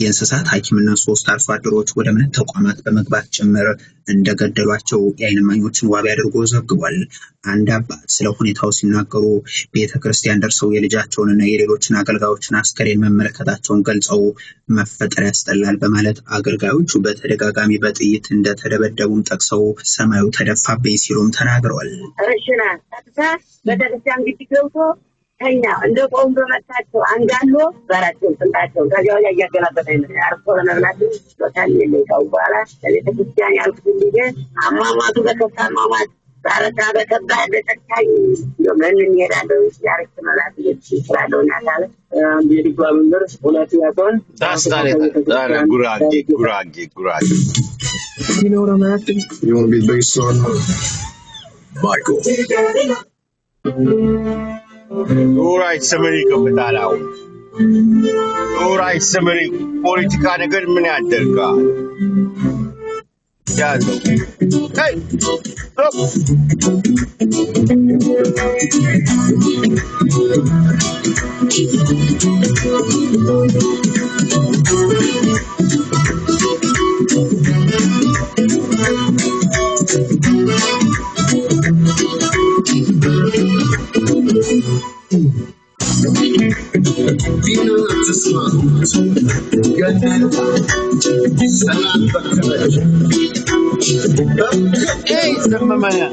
የእንስሳት ሐኪምና 3 አርሶ አደሮች ወደ እምነት ተቋማት በመግባት ጭምር እንደገደሏቸው የዓይን እማኞችን ዋቢ አድርጎ ዘግቧል። አንድ አባት ስለ ሁኔታው ሲናገሩ ቤተክርስቲያን ደርሰው የልጃቸውንና የሌሎችን አገልጋዮችን አስከሬን መመልከታቸውን ገልጸው መፈጠር ያስጠላል በማለት አገልጋዮቹ በተደጋጋሚ በጥይት እንደተደበደቡም ጠቅሰው ሰማዩ ተደፋብኝ ሲሉም ተናግረዋል። ቤተክርስቲያን ግቢ ገብቶ ከኛ እንደ ቆም በመታቸው አንጋሎ በራቸው ጥንታቸው ከዚያው ላይ ያገላበጠኝ ነው አርፎ ለመብላት ወታል የሌለው በኋላ ቤተክርስቲያን ያልኩት ልጅ አማማቱ በከፋ አማማት ባረታ በከባድ ተካይ ለምን ይሄዳለው ያርክ ማለት ይችላል ናታለ እንዲህ ባሉንደር ሁለት ያቆን ታስታለ ጉራጌ You know what I'm asking? You want to be the biggest star in the world? Michael. ዱራይ ሰመሪ ከመጣላው ዱራይ ሰመሪ ፖለቲካ ነገር ምን ያደርጋል? ያዘው ሄይ Hey, Samamaya.